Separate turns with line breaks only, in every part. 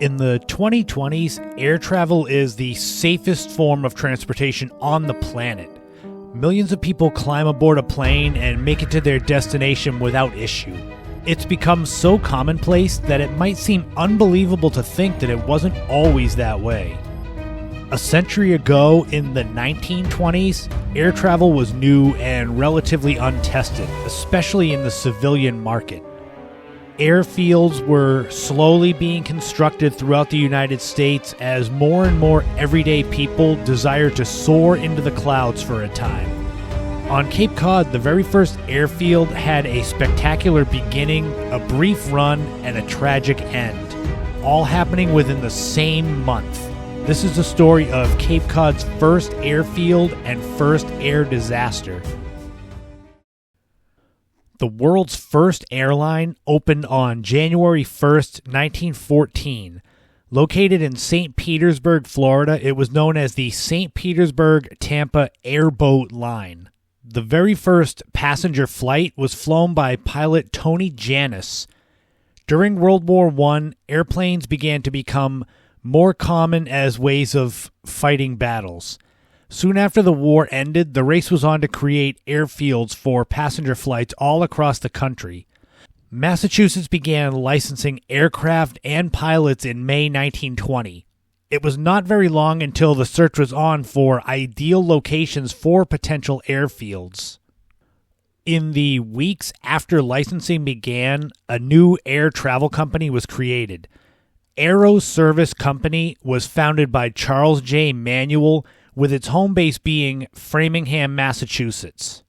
In the 2020s, air travel is the safest form of transportation on the planet. Millions of people climb aboard a plane and make it to their destination without issue. It's become so commonplace that it might seem unbelievable to think that it wasn't always that way. A century ago, in the 1920s, air travel was new and relatively untested, especially in the civilian market. Airfields were slowly being constructed throughout the United States as more and more everyday people desired to soar into the clouds for a time. On Cape Cod, the very first airfield had a spectacular beginning, a brief run, and a tragic end, all happening within the same month. This is the story of Cape Cod's first airfield and first air disaster. The world's first airline opened on January 1st, 1914. Located in St. Petersburg, Florida, it was known as the St. Petersburg-Tampa Airboat Line. The very first passenger flight was flown by pilot Tony Janis. During World War I, airplanes began to become more common as ways of fighting battles. Soon after the war ended, the race was on to create airfields for passenger flights all across the country. Massachusetts began licensing aircraft and pilots in May 1920. It was not very long until the search was on for ideal locations for potential airfields. In the weeks after licensing began, a new air travel company was created. Aero Service Company was founded by Charles J. Manuel, with its home base being Framingham, Massachusetts.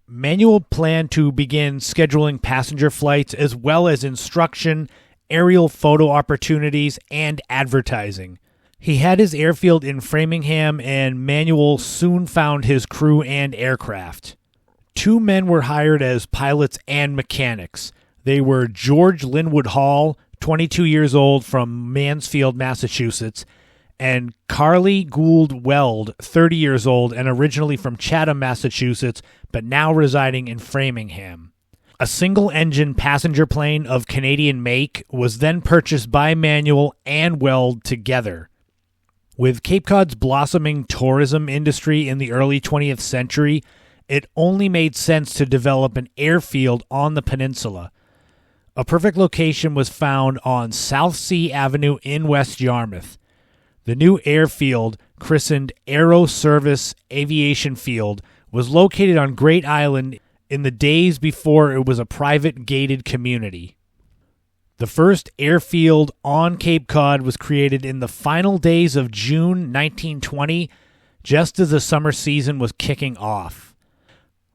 Manuel planned to begin scheduling passenger flights as well as instruction, aerial photo opportunities, and advertising. He had his airfield in Framingham, and Manuel soon found his crew and aircraft. 2 men were hired as pilots and mechanics. They were George Linwood Hall, 22 years old, from Mansfield, Massachusetts, and Carly Gould Weld, 30 years old and originally from Chatham, Massachusetts, but now residing in Framingham. A single-engine passenger plane of Canadian make was then purchased by Manuel and Weld together. With Cape Cod's blossoming tourism industry in the early 20th century, it only made sense to develop an airfield on the peninsula. A perfect location was found on South Sea Avenue in West Yarmouth. The new airfield, christened Aero Service Aviation Field, was located on Great Island in the days before it was a private gated community. The first airfield on Cape Cod was created in the final days of June 1920, just as the summer season was kicking off.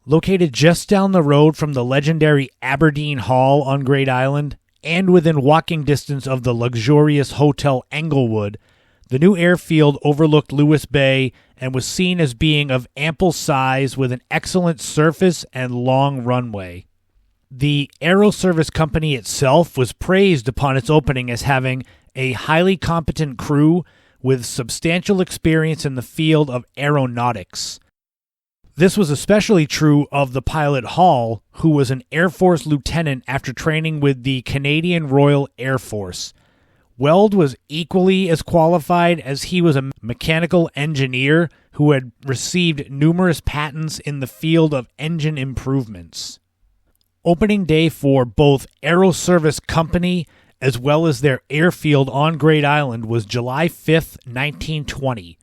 Located just down the road from the legendary Aberdeen Hall on Great Island, and within walking distance of the luxurious Hotel Englewood, the new airfield overlooked Lewis Bay and was seen as being of ample size with an excellent surface and long runway. The Aero Service Company itself was praised upon its opening as having a highly competent crew with substantial experience in the field of aeronautics. This was especially true of the pilot Hall, who was an Air Force lieutenant after training with the Canadian Royal Air Force. Weld was equally as qualified, as he was a mechanical engineer who had received numerous patents in the field of engine improvements. Opening day for both Aero Service Company as well as their airfield on Great Island was July 5th, 1920.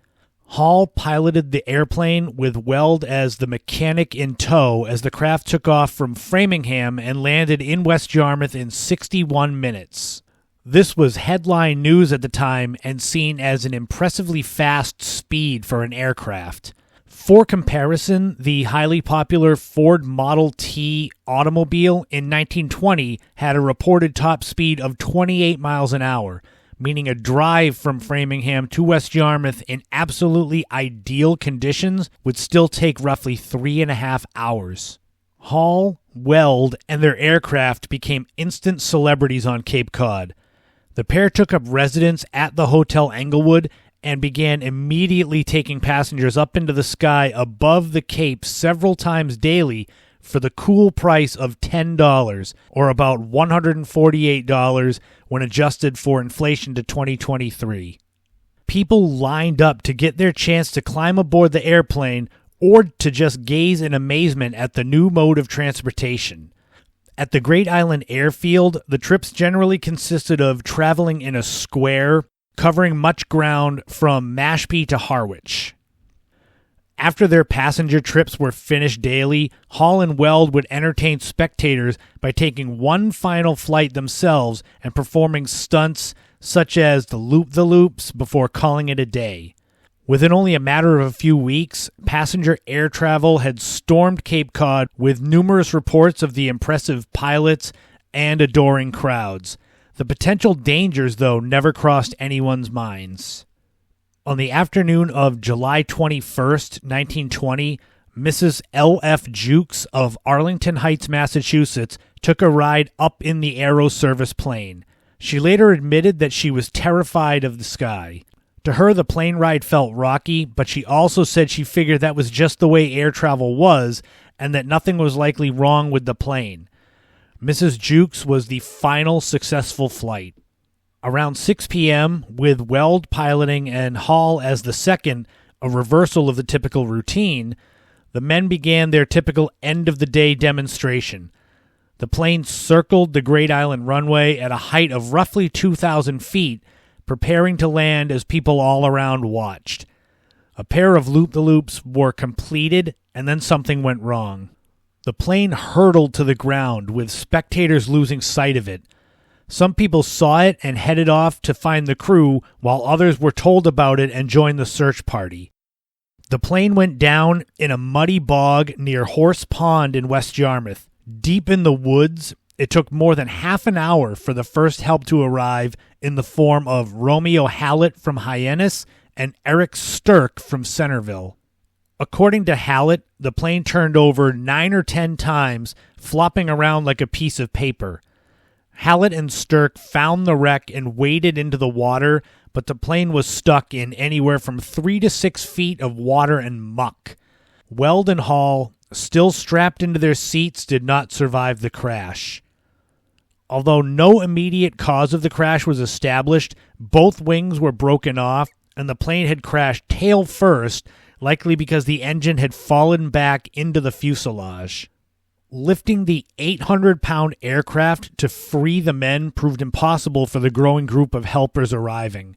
Hall piloted the airplane with Weld as the mechanic in tow as the craft took off from Framingham and landed in West Yarmouth in 61 minutes. This was headline news at the time and seen as an impressively fast speed for an aircraft. For comparison, the highly popular Ford Model T automobile in 1920 had a reported top speed of 28 miles an hour, meaning a drive from Framingham to West Yarmouth in absolutely ideal conditions would still take roughly 3.5 hours. Hall, Weld, and their aircraft became instant celebrities on Cape Cod. The pair took up residence at the Hotel Englewood and began immediately taking passengers up into the sky above the Cape several times daily for the cool price of $10, or about $148 when adjusted for inflation to 2023. People lined up to get their chance to climb aboard the airplane or to just gaze in amazement at the new mode of transportation. At the Great Island Airfield, the trips generally consisted of traveling in a square, covering much ground from Mashpee to Harwich. After their passenger trips were finished daily, Hall and Weld would entertain spectators by taking one final flight themselves and performing stunts such as the loop-the-loops before calling it a day. Within only a matter of a few weeks, passenger air travel had stormed Cape Cod with numerous reports of the impressive pilots and adoring crowds. The potential dangers, though, never crossed anyone's minds. On the afternoon of July 21st, 1920, Mrs. L.F. Jukes of Arlington Heights, Massachusetts, took a ride up in the Aero Service plane. She later admitted that she was terrified of the sky. To her, the plane ride felt rocky, but she also said she figured that was just the way air travel was and that nothing was likely wrong with the plane. Mrs. Jukes was the final successful flight. Around 6 p.m., with Weld piloting and Hall as the second, a reversal of the typical routine, the men began their typical end-of-the-day demonstration. The plane circled the Great Island runway at a height of roughly 2,000 feet, preparing to land as people all around watched. A pair of loop-the-loops were completed, and then something went wrong. The plane hurtled to the ground, with spectators losing sight of it. Some people saw it and headed off to find the crew, while others were told about it and joined the search party. The plane went down in a muddy bog near Horse Pond in West Yarmouth. Deep in the woods, it took more than half an hour for the first help to arrive in the form of Romeo Hallett from Hyannis and Eric Stirk from Centerville. According to Hallett, the plane turned over 9 or 10 times, flopping around like a piece of paper. Hallett and Stirk found the wreck and waded into the water, but the plane was stuck in anywhere from 3 to 6 feet of water and muck. Weld and Hall, still strapped into their seats, did not survive the crash. Although no immediate cause of the crash was established, both wings were broken off, and the plane had crashed tail first, likely because the engine had fallen back into the fuselage. Lifting the 800-pound aircraft to free the men proved impossible for the growing group of helpers arriving.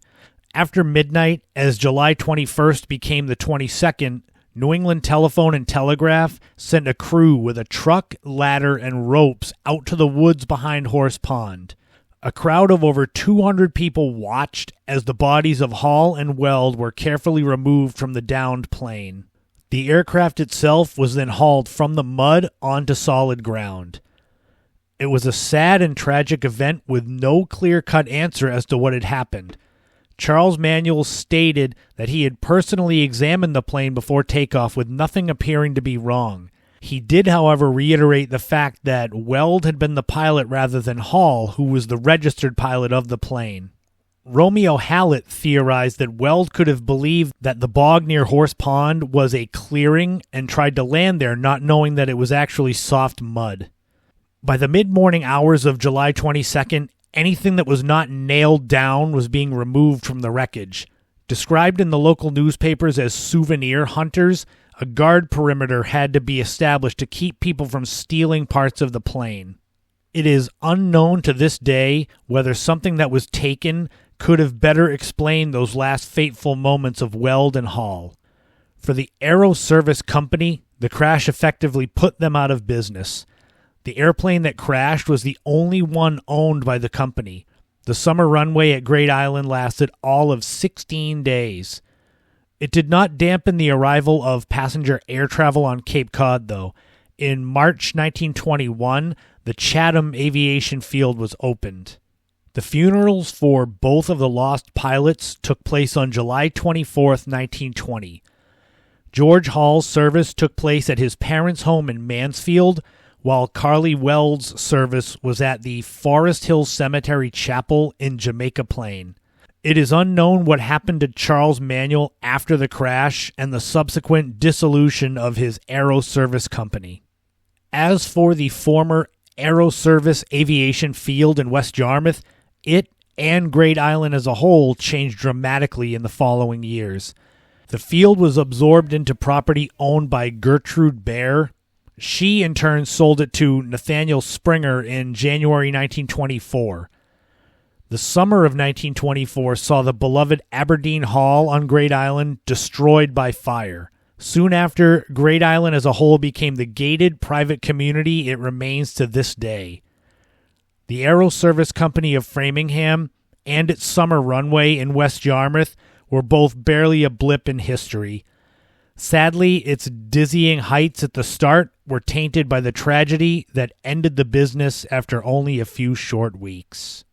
After midnight, as July 21st became the 22nd, New England Telephone and Telegraph sent a crew with a truck, ladder, and ropes out to the woods behind Horse Pond. A crowd of over 200 people watched as the bodies of Hall and Weld were carefully removed from the downed plane. The aircraft itself was then hauled from the mud onto solid ground. It was a sad and tragic event with no clear-cut answer as to what had happened. Charles Manuel stated that he had personally examined the plane before takeoff with nothing appearing to be wrong. He did, however, reiterate the fact that Weld had been the pilot rather than Hall, who was the registered pilot of the plane. Romeo Hallett theorized that Weld could have believed that the bog near Horse Pond was a clearing and tried to land there, not knowing that it was actually soft mud. By the mid-morning hours of July 22nd, anything that was not nailed down was being removed from the wreckage. Described in the local newspapers as souvenir hunters, a guard perimeter had to be established to keep people from stealing parts of the plane. It is unknown to this day whether something that was taken could have better explained those last fateful moments of Weld and Hall. For the Aero Service Company, the crash effectively put them out of business. The airplane that crashed was the only one owned by the company. The summer runway at Great Island lasted all of 16 days. It did not dampen the arrival of passenger air travel on Cape Cod, though. In March 1921, the Chatham Aviation Field was opened. The funerals for both of the lost pilots took place on July 24, 1920. George Hall's service took place at his parents' home in Mansfield, while Carly Weld's service was at the Forest Hill Cemetery Chapel in Jamaica Plain. It is unknown what happened to Charles Manuel after the crash and the subsequent dissolution of his Aero Service Company. As for the former Aero Service Aviation Field in West Yarmouth, it and Great Island as a whole changed dramatically in the following years. The field was absorbed into property owned by Gertrude Bear. She, in turn, sold it to Nathaniel Springer in January 1924. The summer of 1924 saw the beloved Aberdeen Hall on Great Island destroyed by fire. Soon after, Great Island as a whole became the gated private community it remains to this day. The Aero Service Company of Framingham and its summer runway in West Yarmouth were both barely a blip in history. Sadly, its dizzying heights at the start were tainted by the tragedy that ended the business after only a few short weeks.